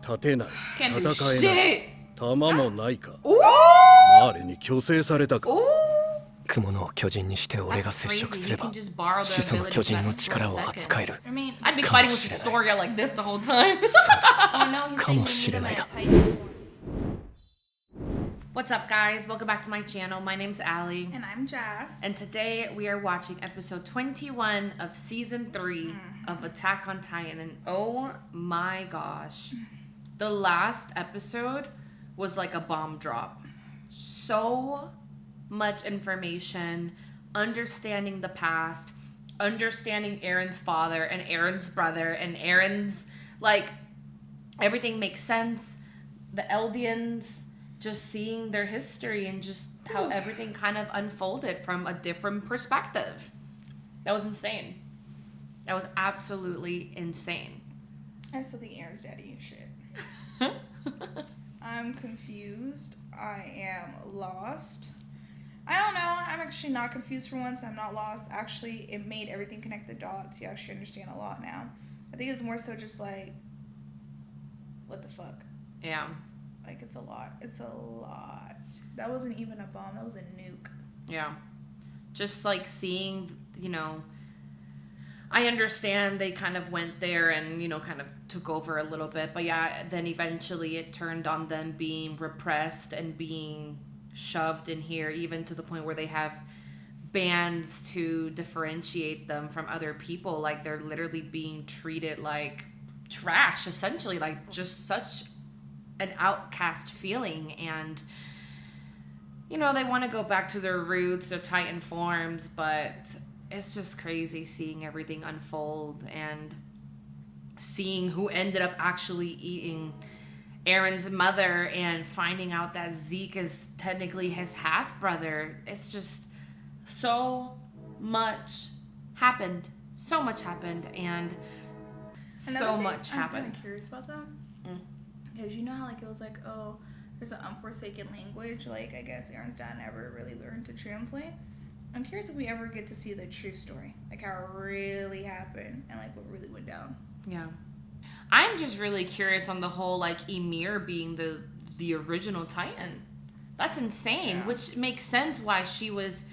立てない。Can't do 戦えない。 shit. 弾もないか。 Ooh. マーレに強制されたか。 Ooh. 雲の巨人にして俺が That's 接触 crazy. すれ You ば can just borrow the 始祖の ability 巨 for 人 that の split 力を second. 扱える I mean, I'd be かも fighting with しれない。 Astoria like this the whole time. oh no, he's か saying も we し need れ him ない at だ Titan form. What's up, guys? Welcome back to my channel. My name's Ali. And I'm Jazz. And today we are watching episode 21 of season 3 of Attack on Titan. And oh my gosh, the last episode was like a bomb drop. So much information, understanding the past, understanding Eren's father and Eren's brother and Eren's, like, everything makes sense. The Eldians, just seeing their history and just how everything kind of unfolded from a different perspective. That was insane. That was absolutely insane. I still think Eren's daddy is shit. I'm confused. I am lost. I don't know. I'm actually not confused for once. I'm not lost. Actually, it made everything connect the dots. You actually understand a lot now. I think it's more so just like, what the fuck? Yeah. Like, it's a lot. It's a lot. That wasn't even a bomb. That was a nuke. Yeah. Just like seeing, you know, I understand they kind of went there and, you know, kind of took over a little bit. But yeah, then eventually it turned on them being repressed and being shoved in here, even to the point where they have bans to differentiate them from other people. Like, they're literally being treated like trash, essentially. Like, just such an outcast feeling. And, you know, they want to go back to their roots, their Titan forms, but it's just crazy seeing everything unfold and seeing who ended up actually eating Eren's mother and finding out that Zeke is technically his half-brother. It's just so much happened. So much happened, and so much happened. I'm kind of curious about that. Because you know how, like, it was like, oh, there's an unforsaken language. Like, I guess Eren's dad never really learned to translate. I'm curious if we ever get to see the true story. Like, how it really happened and, like, what really went down. Yeah. I'm just really curious on the whole, like, Ymir being the original Titan. That's insane, Yeah. which makes sense why she was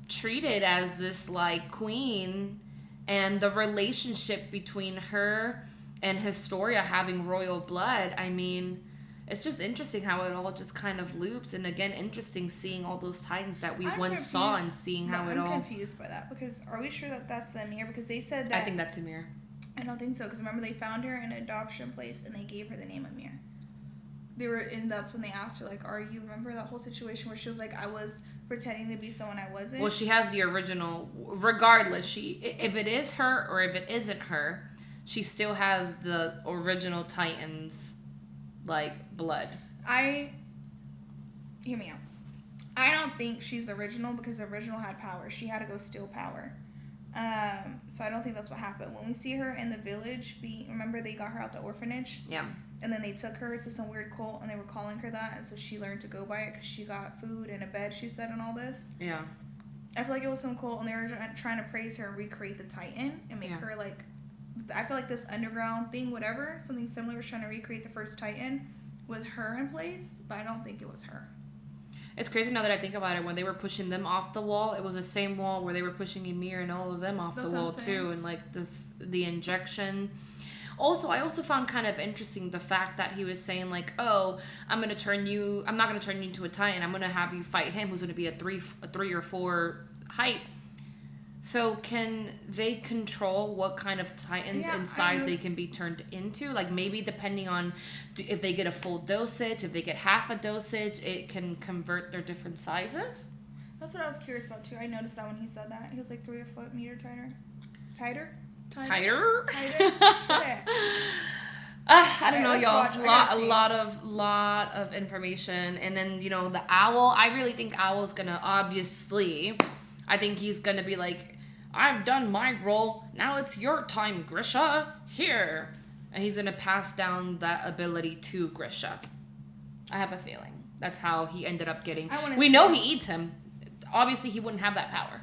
treated as this, like, queen, and the relationship between her and Historia having royal blood. I mean, it's just interesting how it all just kind of loops. And again, interesting seeing all those Titans that we once saw and seeing how it all... I'm confused by that, because are we sure that that's the Ymir? Because they said that... I think that's Ymir. I don't think so, because remember they found her in an adoption place and they gave her the name Ymir. And that's when they asked her, like, remember that whole situation where she was like, I was pretending to be someone I wasn't? Well, she has the original, regardless, if it is her or if it isn't her, she still has the original Titans, like, blood. Hear me out. I don't think she's original, because the original had power. She had to go steal power. So I don't think that's what happened. When we see her in the village, remember they got her out the orphanage? Yeah. And then they took her to some weird cult, and they were calling her that, and so she learned to go by it because she got food and a bed, she said, and all this. Yeah. I feel like it was some cult, and they were trying to praise her and recreate the Titan and make her, like, I feel like this underground thing, whatever, something similar, was trying to recreate the first Titan with her in place, but I don't think it was her. It's crazy now that I think about it. When they were pushing them off the wall, it was the same wall where they were pushing Ymir and all of them off the wall too, and like the injection. Also, I also found kind of interesting the fact that he was saying, like, oh, I'm not gonna turn you into a Titan. I'm gonna have you fight him, who's gonna be a 3 or 4 height. So can they control what kind of Titans and size they can be turned into? Like, maybe depending on if they get a full dosage, if they get half a dosage, it can convert their different sizes? That's what I was curious about, too. I noticed that when he said that. He was like 3 meter tighter. Tighter? Tighter? Shit. I don't know, y'all. A lot of information. And then, you know, the owl. I really think Owl's gonna, obviously, I think he's gonna be like, I've done my role. Now it's your time, Grisha. Here. And he's gonna pass down that ability to Grisha. I have a feeling that's how he ended up getting. We know he eats him. Obviously, he wouldn't have that power.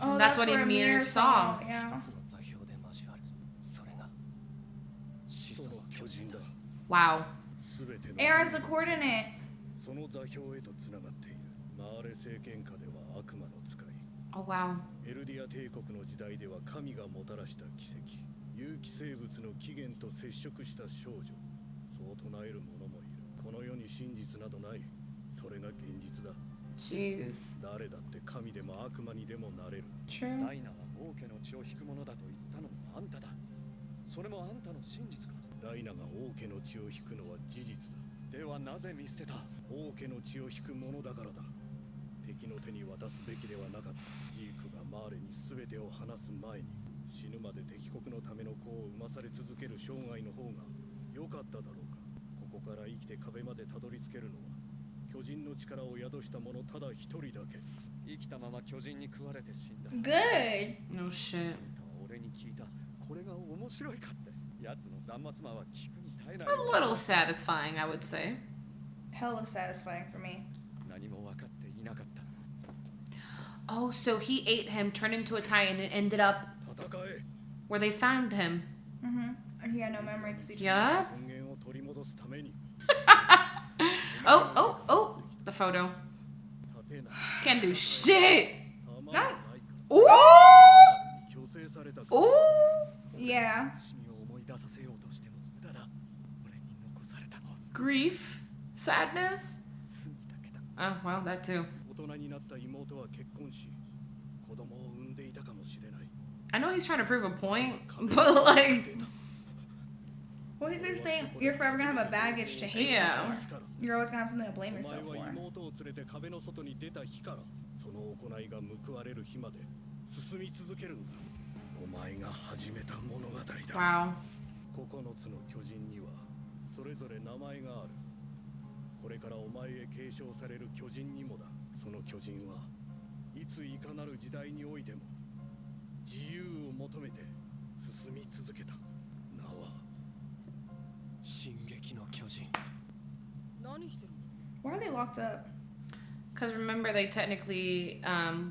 Oh, That's what where Ymir Ymir saw. Yeah. 一つの座標で交わる。それが始祖の巨人だ。 Wow. すべての Aaron's a coordinate. その座標へとつながっている。マーレ政権下では悪魔の使い。 Oh wow. エルディア帝国の時代では神がもたらした奇跡。有機生物の起源と接触した少女。そう唱える者もいる。この世に真実などない。それが現実だ。 Jeez. 誰だって神でも悪魔にでもなれる。 True. ダイナは王家の血を引くものだと言ったのもあんただ。それもあんたの真実か。ダイナが王家の血を引くのは事実だ。ではなぜ見捨てた。王家の血を引くものだからだ。敵の手に渡すべきではなかった。ジークがマーレに全てを話す前に死ぬまで敵国のための子を生まされ続ける生涯の方が良かっただろうか。ここから生きて壁までたどり着けるのは巨人の力を宿した者ただ一人だけ。生きたまま巨人に食われて死んだ。 Good. No shit. 俺に聞いた。これが面白いかって。奴の断末魔は聞くに耐えない。 A little satisfying, I would say. Hella satisfying for me. 何も分かっていなかった。 Oh, so he ate him, turned into a titan, and ended up 戦え。 where they found him. And he had no memory because he just. Yeah. 尊厳を取り戻すために Oh, oh, oh. The photo. 立てない。 Can't do shit. たまらないか。 Ooh. 強制されたか。 Ooh. Yeah. 死を思い出させようとしても無駄だ。俺に残されたのは Grief. Sadness. 罪だけだ。 Oh, well, that too. 大人になった妹は結婚し、子供を産んでいたかもしれない。 I know he's trying to prove a point, but like, Well, he's basically saying you're forever gonna have a baggage to hate Yeah. them for. You're always gonna have something to お blame 前 yourself は for. 妹を連れて壁の外に出た日からその行いが報われる日まで進み続けるんだ。お前が始めた物語だ。 wow. 9つの巨人にはそれぞれ名前がある。これからお前へ継承される巨人にもだ。その巨人はいついかなる時代においても自由を求めて進み続けた。名は進撃の巨人。 Why are they locked up? Because remember, they technically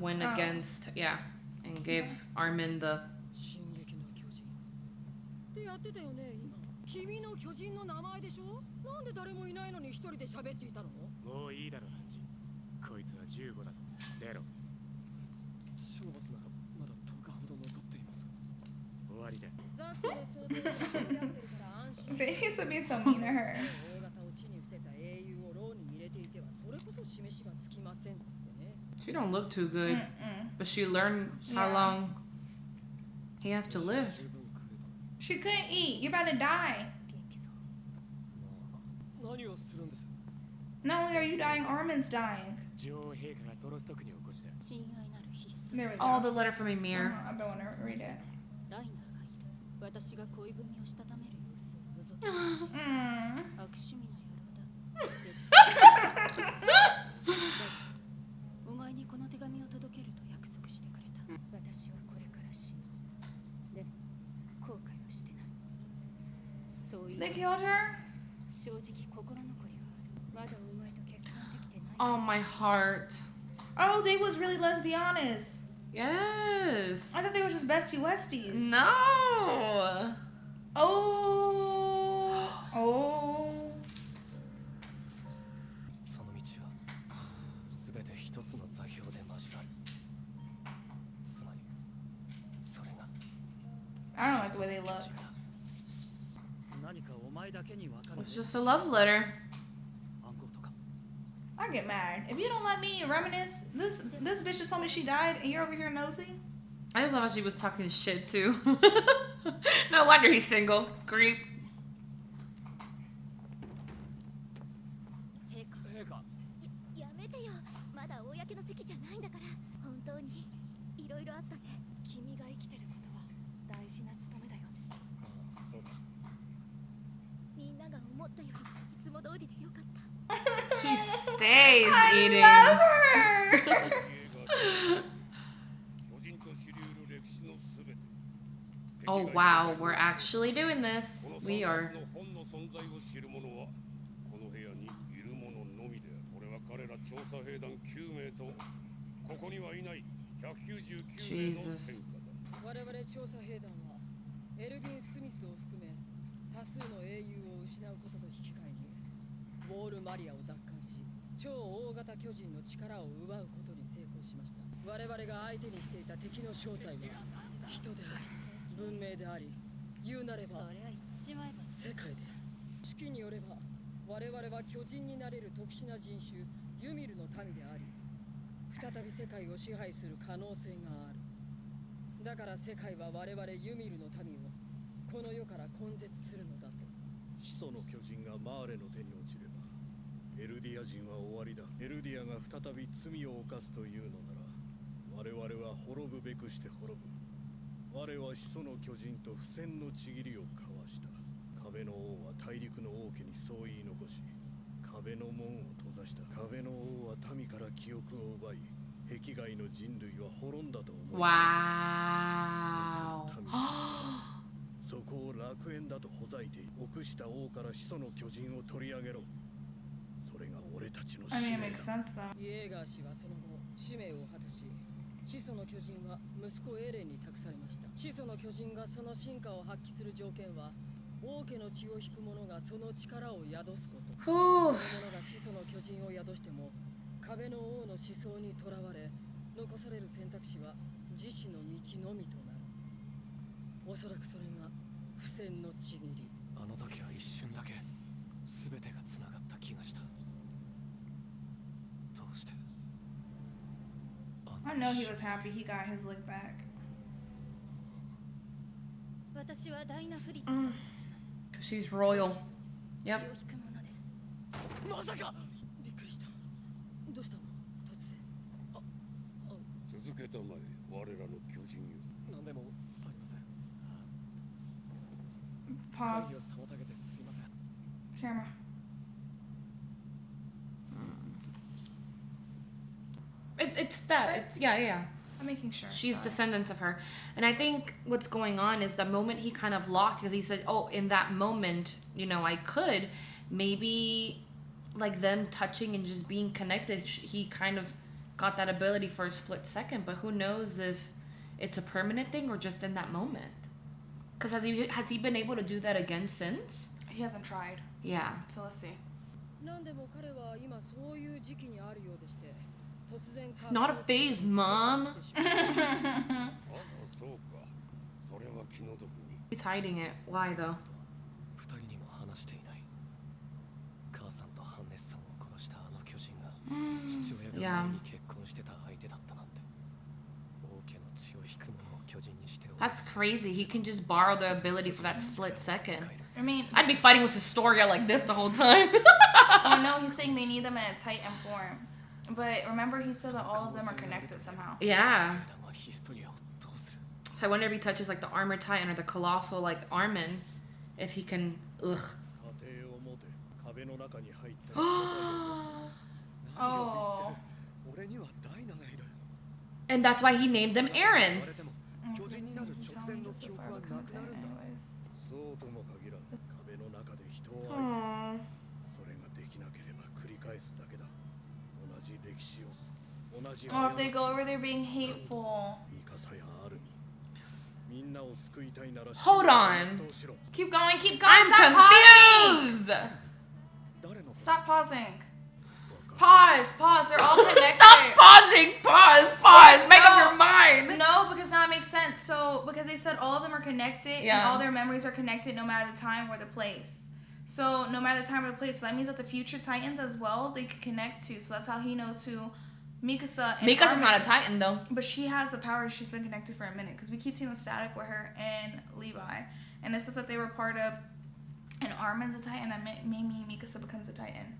went Oh. against, yeah, and gave Armin the. 進撃の巨人ってやってたよね今。君の巨人の名前でしょ。なんで誰もいないのに一人で喋っていたの。もういいだろハンジ。こいつは15だぞ。出ろ。懲罰ならまだ10日ほど残っています。終わりだ。ザックで想定してやってるから安心。 They used to be so mean to her. 大型を地に伏せた英雄を牢に入れていてはそれこそ示しがつきませんってね。 She don't look too good, Mm-mm. but she learned how Yeah. long he has to live. 十分食え She couldn't eat. You're about to die. 元気そう。た。何をするんです。 Not only are you dying, Armin's dying. 女王陛下がトロストクに起こした。親愛なるヒスト There we go. Oh, the letter from Ymir. I've been wanting to read it. ライナーがいる。私が恋文をしたためる様子を覗き Mm. 悪趣味な野郎だ。絶対お前にこの手紙を届けると約束してくれた。私はこれから死ぬ。でも後悔はしてない。そういう They killed her? 正直心残りはある。まだお前と結婚できてない。 Oh, my heart. Oh, they was really lesbianas. Yes. I thought they was just bestie westies. No. Oh. Oh. その道は全て一つの座標で交わる。つまりそれが I don't like the way they look. 何かお前だけに分かる It's just a love letter. 暗号とか。 I get mad. If you don't let me reminisce, this bitch just told me she died and you're over here nosy. I just love how she was talking shit too. No wonder he's single. Creep. 陛下。陛下。やめてよ。まだ公の席じゃないんだから。本当にいろいろあったね。君が生きてることは大事な務めだよ。ああ、そうか。みんなが思ったよりいつも通りでよかった。 She stays I eating. love her. 巨人と知り得る歴史のすべて。 Oh wow, we're actually doing this. We are. この本の存在を知る者はこの部屋にいる者のみである。俺は彼ら調査兵団9名とここにはいない。199名の戦 Jesus. 果だ。我々調査兵団はエルヴィン・スミスを含め多数の英雄を失うことと引き換えにウォール・マリアを奪還し超大型巨人の力を奪うことに成功しました。我々が相手にしていた敵の正体は人であり文明であり言うなればそりゃ言っちまえば世界です。手記によれば我々は巨人になれる特殊な人種ユミルの民であり再び世界を支配する可能性がある。だから世界は我々ユミルの民をこの世から根絶するのだと。始祖の巨人がマーレの手に落ちればエルディア人は終わりだ。エルディアが再び罪を犯すというのなら我々は滅ぶべくして滅ぶ。我は始祖の巨人と不戦のちぎりを交わした。壁の王は大陸の王家にそう言い残し壁の門を閉ざした。壁の王は民から記憶を奪い壁外の人類は滅んだと思い Wow. そこを楽園だとほざいて臆した王から始祖の巨人を取り上げろ。それが俺たちの使 I mean, 命 it だ。 makes sense though. イエーガー氏はその後使命を果たし始祖の巨人は息子エレンに託されました。始祖の巨人がその進化を発揮する条件は王家の血を引く者がその力を宿すこと。その Whew. 者が始祖の巨人を宿しても壁の王の思想にとらわれ残される選択肢は自死の道のみとなる。おそらくそれが不戦のちぎり。あの時は一瞬だけ全てがつながった気がした。どうして I know he was happy he got his lick back. 私はダイナフリッツと申します 'Cause she's royal. 血を Yep. 引くものです。まさか。びっくりした。どうしたの突然。続けたまえ我らの巨人よ。何でもありません。会 Pause. 議を妨げてすいません。 Camera. It's that. It's yeah. I'm making sure. She's Sorry. descendants of her. And I think what's going on is the moment he kind of locked, because he said, oh, in that moment, you know, I could. Maybe like them touching and just being connected, he kind of got that ability for a split second. But who knows if it's a permanent thing or just in that moment. Because has he been able to do that again since? He hasn't tried. Yeah. So let's see. なんでも彼は今そういう時期にあるようでして突然 It's not a phase, Mom. ああそうか。それは気の毒に。 He's hiding it. Why though? 二人にも話していない。母さんとハンネスさんを殺したあの巨人が父親が前に結婚してた相手だったなんて。王家の血を引く者を巨人にしており That's crazy. He can just borrow the ability for that split second. I mean, I'd be fighting with Historia like this the whole time. oh no, he's saying they need them in a Titan form. But remember, he said that all of them are connected somehow. Yeah. だがヒストリアをどうする So I wonder if he touches like the armored titan or the colossal like Armin, if he can. Ugh. 家庭を持て壁の中に入ったら世界を Oh. 俺にはダイナがいる。 And that's why he named them 言 Eren. われても巨人になる直前の記憶はなくなるんだ。そうとも限らん。壁の中で人を愛す。 Aww. それができなければ繰り返すだけだ。同じ歴史を同じ Oh, if they go over there being hateful. ミカサやアルミみんなを救いたいなら Hold on. どうしろ Keep going, keep going. I'm Stop pausing. confused. 誰の Stop pausing. Pause, pause. They're all connected. Stop pausing. Pause. Make up your mind. No, because now it makes sense. So, because they said all of them are connected and Yeah. all their memories are connected no matter the time or the place. So, no matter the time or the place. So, that means that the future Titans as well, they could connect to. So, that's how he knows who Mikasa and Mikasa's Armin not a is. titan though. But she has the power. She's been connected for a minute. Because we keep seeing the static with her and Levi. And it says that they were part of... And Armin's a Titan. That maybe Mikasa becomes a Titan.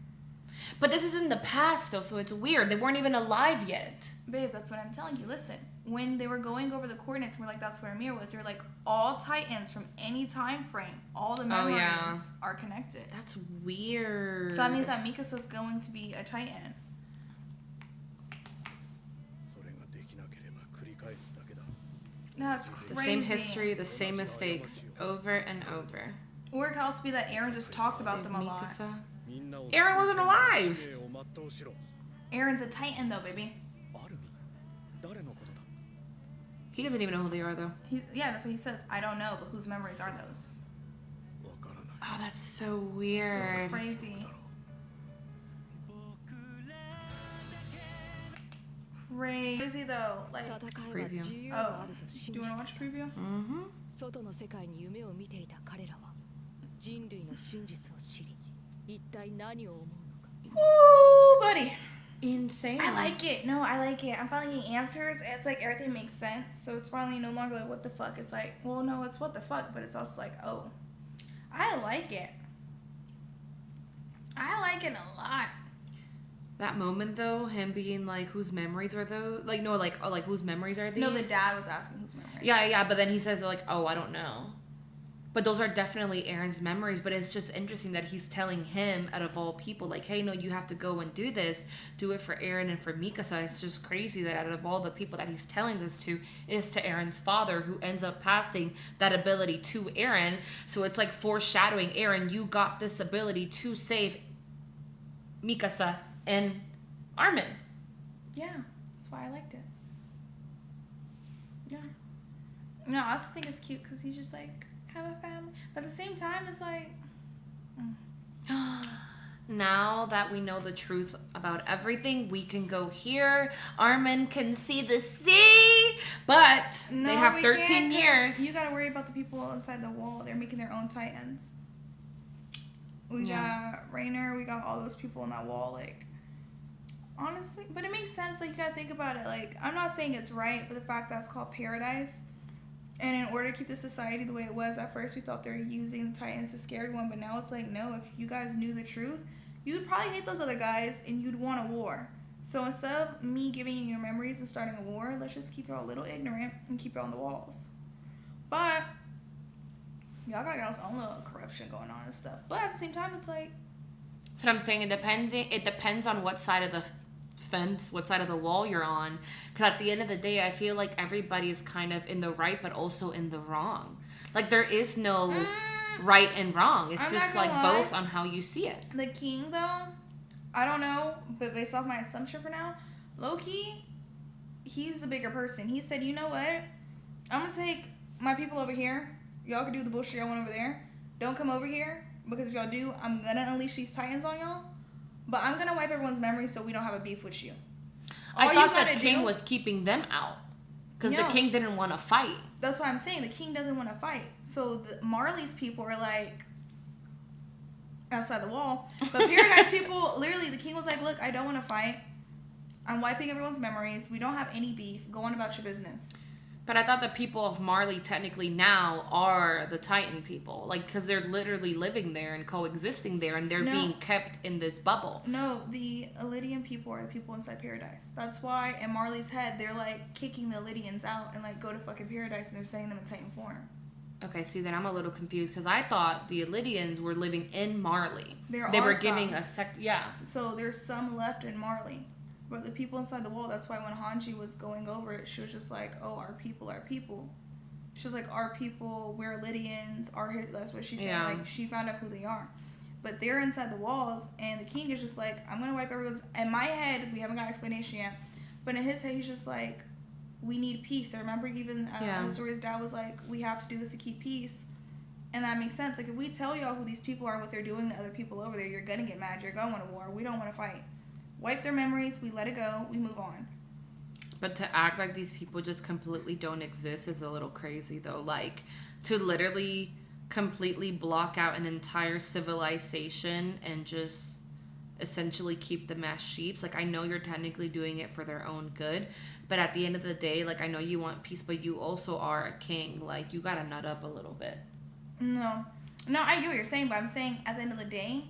But this is in the past still, so it's weird. They weren't even alive yet. Babe, that's what I'm telling you. Listen, when they were going over the coordinates, we're like, that's where Amir was. They were like, all Titans from any time frame, all the memories yeah. are connected. That's weird. So that means that Mikasa's going to be a Titan. それができなければ繰り返すだけだ。 That's The crazy. same history, the same mistakes, over and over. Or it could also be that Eren just talked about Save them a lot. Mikasa. みんなを Eren wasn't alive. 使命を全うしろ。 Eren's a Titan though, baby. アルミ誰のことだ。He doesn't even know who they are, though. Yeah, that's what he says. I don't know, but whose memories are those? Oh, that's so weird. That's crazy. Crazy though. Like, 戦いは自由があると do 信 you じ want to て watch いた preview? 外の世界に夢を見ていた彼らは人類の真実を知り一体何を思うのか Ooh, buddy. Insane. I like it. No, I like it. I'm finally getting answers, and it's like everything makes sense. So it's finally no longer like, what the fuck? It's like, well, no, it's what the fuck, but it's also like, oh. I like it. I like it a lot. That moment, though, him being like, whose memories are those? Like, no, like, oh, like, whose memories are these? No, the dad was asking whose memories. Yeah, but then he says, like, oh, I don't know. But those are definitely Eren's memories, but it's just interesting that he's telling him, out of all people, like, hey, no, you have to go and do this. Do it for Eren and for Mikasa. It's just crazy that out of all the people that he's telling this to, is to Eren's father, who ends up passing that ability to Eren. So it's like foreshadowing, Eren, you got this ability to save Mikasa and Armin. Yeah, that's why I liked it. Yeah. No, I also think it's cute because he's just like, have a family. But at the same time, it's like... Now that we know the truth about everything, we can go here. Armin can see the sea, but No, they have we 13 can't, 'cause years. You gotta worry about the people inside the wall. They're making their own titans. We got Rainer, we got all those people in that wall, like... Honestly, but it makes sense. Like, you gotta think about it. Like, I'm not saying it's right, but the fact that it's called Paradise, and in order to keep the society the way it was, at first we thought they were using the Titans to scare everyone, but now it's like, no, if you guys knew the truth, you'd probably hate those other guys, and you'd want a war. So instead of me giving you your memories and starting a war, let's just keep y'all a little ignorant and keep it on the walls. But y'all got y'all's own little corruption going on and stuff. But at the same time, it's like... That's what I'm saying. It depends on what side of the fence, what side of the wall you're on. Because at the end of the day, I feel like everybody is kind of in the right, but also in the wrong. Like, there is no right and wrong. It's I'm just not like gonna lie. both on how you see it. The king, though, I don't know, but based off my assumption for now, low-key, he's the bigger person. He said, you know what? I'm going to take my people over here. Y'all can do the bullshit y'all want over there. Don't come over here, because if y'all do, I'm going to unleash these titans on y'all. But I'm going to wipe everyone's memories so we don't have a beef with you. I All thought you the gotta king do- was keeping them out. Because No. the king didn't want to fight. That's what I'm saying. The king doesn't want to fight. So Marley's people are like outside the wall. But Paradise people, literally, the king was like, look, I don't want to fight. I'm wiping everyone's memories. We don't have any beef. Go on about your business. But I thought the people of Marley technically now are the Titan people. Like, because they're literally living there and coexisting there, and they're No. being kept in this bubble. No, the Elydian people are the people inside Paradise. That's why in Marley's head, they're like kicking the Elydians out and like go to fucking Paradise, and they're setting them in Titan form. Okay, see, then I'm a little confused because I thought the Elydians were living in Marley. They There were are giving some. yeah. So there's some left in Marley. But the people inside the wall, that's why when Hanji was going over it, she was just like, oh, our people, our people. She was like, our people, we're Lydians, that's what she said. Yeah. Like, she found out who they are. But they're inside the walls, and the king is just like, I'm going to wipe everyone's... In my head, we haven't got an explanation yet, but in his head, he's just like, we need peace. I remember even Historia's dad was like, we have to do this to keep peace. And that makes sense. Like, if we tell y'all who these people are, what they're doing to other people over there, you're going to get mad. You're going to want a war. We don't want to fight. Wipe their memories, we let it go, we move on. But to act like these people just completely don't exist is a little crazy, though. Like, to literally completely block out an entire civilization and just essentially keep them as sheep. Like, I know you're technically doing it for their own good, but at the end of the day, like, I know you want peace, but you also are a king. Like, you gotta nut up a little bit. No, I get what you're saying, but I'm saying at the end of the day...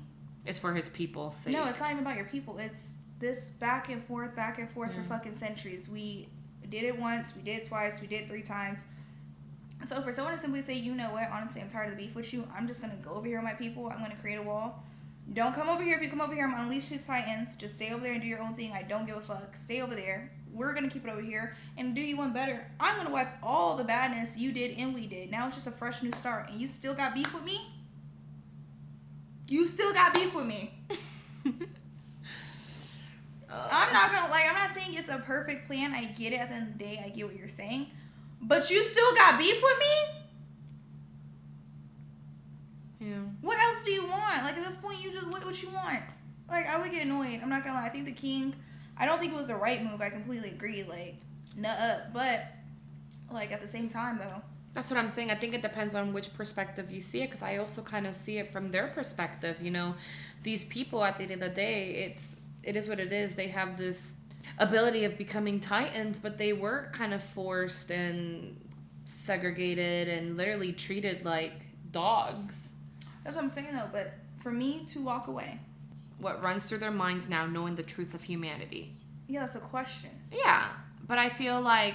It's for his people's sake. No, it's not even about your people. It's this back and forth for fucking centuries. We did it once, we did it twice, we did it 3 times. So for someone to simply say, you know what, honestly, I'm tired of the beef with you, I'm just going to go over here with my people, I'm going to create a wall. Don't come over here. If you come over here, I'm going to unleash these titans. Just stay over there and do your own thing. I don't give a fuck. Stay over there. We're going to keep it over here and do you one better. I'm going to wipe all the badness you did and we did. Now it's just a fresh new start. And you still got beef with me? You still got beef with me. I'm not saying it's a perfect plan. I get it. At the end of the day, I get what you're saying. but you still got beef with me? Yeah. What else do you want? Like, at this point, you just, what you want? Like, I would get annoyed. I'm not gonna lie. I think the king, I don't think it was the right move. I completely agree. Like, nut up. But, like, at the same time, though. That's what I'm saying. I think it depends on which perspective you see it, because I also kind of see it from their perspective. You know, these people, at the end of the day, it is what it is. They have this ability of becoming titans, but they were kind of forced and segregated and literally treated like dogs. That's what I'm saying, though. But for me to walk away. What runs through their minds now, knowing the truth of humanity? Yeah, that's a question. Yeah, but I feel like...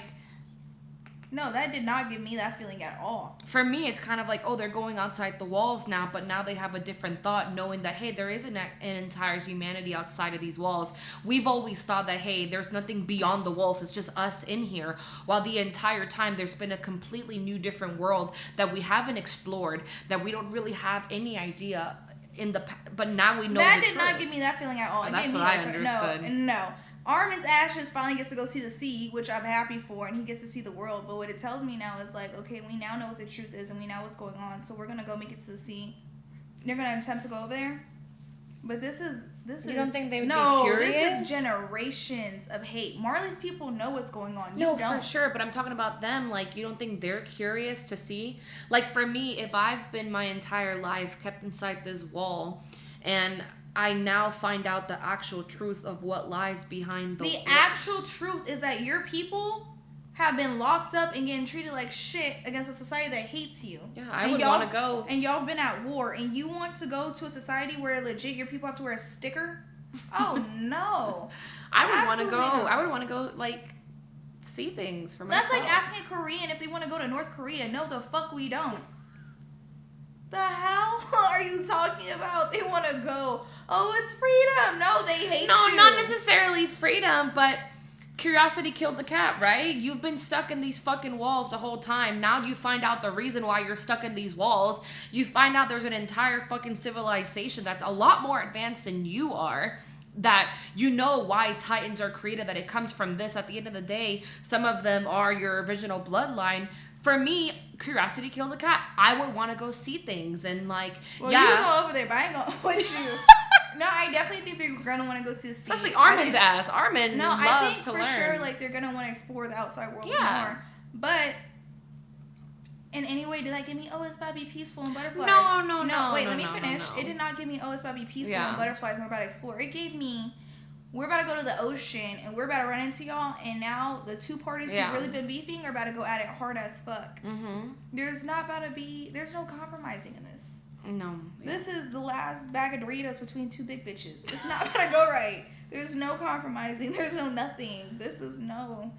No, that did not give me that feeling at all. For me, it's kind of like, oh, they're going outside the walls now, but now they have a different thought, knowing that, hey, there is an entire humanity outside of these walls. We've always thought that, hey, there's nothing beyond the walls. It's just us in here. While the entire time there's been a completely new, different world that we haven't explored, that we don't really have any idea but now we know that the did truth. not give me that feeling at all. Oh, It that's gave me what I like, understood. No. Armin's Ash just finally gets to go see the sea, which I'm happy for, and he gets to see the world. But what it tells me now is like, okay, we now know what the truth is, and we know what's going on. So we're gonna go make it to the sea. They're gonna attempt to go over there. But this is. You don't think they would be this curious? is generations of hate. Marley's people know what's going on. You No, don't. for sure. But I'm talking about them. Like, you don't think they're curious to see? Like, for me, if I've been my entire life kept inside this wall, and I now find out the actual truth of what lies behind the actual truth is that your people have been locked up and getting treated like shit against a society that hates you. Yeah, I would want to go. And y'all have been at war, and you want to go to a society where legit your people have to wear a sticker? Oh, no. I would want to go. Absolutely not. I would want to go, like, see things for That's myself. like asking a Korean if they want to go to North Korea. No, the fuck we don't. The hell are you talking about? They want to go. Oh, it's freedom. No, they hate you. No, not necessarily freedom, but curiosity killed the cat, right? You've been stuck in these fucking walls the whole time. Now you find out the reason why you're stuck in these walls. You find out there's an entire fucking civilization that's a lot more advanced than you are. That you know why Titans are created, that it comes from this. At the end of the day, some of them are your original bloodline. For me, curiosity killed the cat. I would want to go see things and like, well, yeah. you can go over there, but I ain't gonna push you. No, I definitely think they're gonna want to go see the sea. Especially Armin's ass. Armin No, loves I think to for learn. sure, like they're gonna want to explore the outside world Yeah. more. But in any way, did that give me? Oh, it's about to be peaceful and butterflies. No. Wait, no, let me no, finish. no. It did not give me. Oh, it's about to be peaceful Yeah. and butterflies, and we're about to explore. It gave me. We're about to go to the ocean, and we're about to run into y'all, and now the two parties Yeah. who've really been beefing are about to go at it hard as fuck. Mm-hmm. There's no compromising in this. No. This is the last bag of Doritos between two big bitches. It's not gonna go right. There's no compromising. There's no nothing. This is no.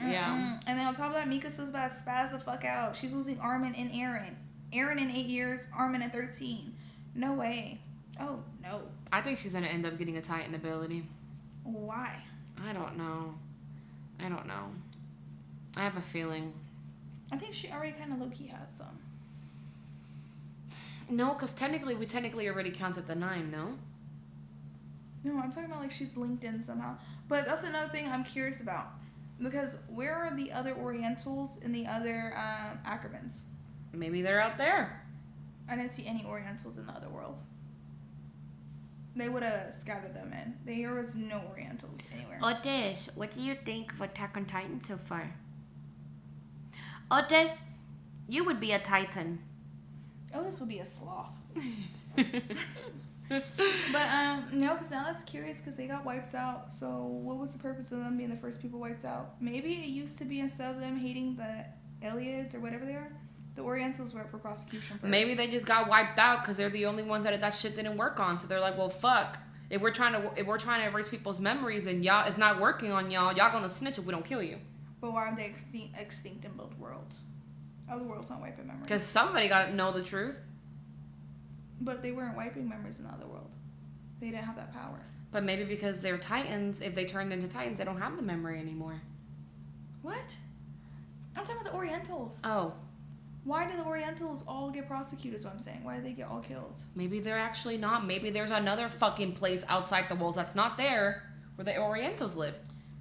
Yeah. And then on top of that, Mikasa's about to spaz the fuck out. She's losing Armin and Eren. Eren in 8 years, Armin in 13. No way. Oh, no. I think she's gonna end up getting a Titan ability. Why? I don't know. I have a feeling. I think she already kind of low-key has some. No, because we already counted the 9, no? No, I'm talking about like she's linked in somehow. But that's another thing I'm curious about. Because where are the other Orientals and the other Ackermans? Maybe they're out there. I didn't see any Orientals in the other world. They would have scouted them in. There was no Orientals anywhere. Otis, what do you think of Attack on Titan so far? Otis, you would be a Titan. Oh, this would be a sloth. But no, because now that's curious because they got wiped out. So what was the purpose of them being the first people wiped out? Maybe it used to be instead of them hating the Eliads or whatever they are, the Orientals were up for prosecution first. Maybe they just got wiped out because they're the only ones that shit didn't work on. So they're like, well, fuck. If we're trying to erase people's memories and y'all it's not working on y'all gonna snitch if we don't kill you. But why aren't they extinct in both worlds? Other worlds not wiping memories. Because somebody got to know the truth. But they weren't wiping memories in the other world. They didn't have that power. But maybe because they're Titans, if they turned into Titans, they don't have the memory anymore. What? I'm talking about the Orientals. Oh. Why do the Orientals all get prosecuted is what I'm saying. Why do they get all killed? Maybe they're actually not. Maybe there's another fucking place outside the walls that's not there where the Orientals live.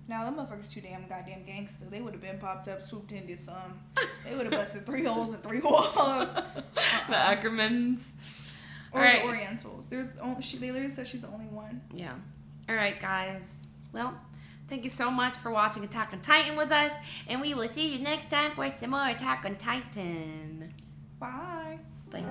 Now, them motherfuckers too damn goddamn gangster. They would have been popped up, swooped in, did some. They would have busted 3 holes and 3 walls. The Ackermans. Or Alright. the Orientals. They literally said she's the only one. Yeah. All right, guys. Well, thank you so much for watching Attack on Titan with us, and we will see you next time for some more Attack on Titan. Bye. Bye.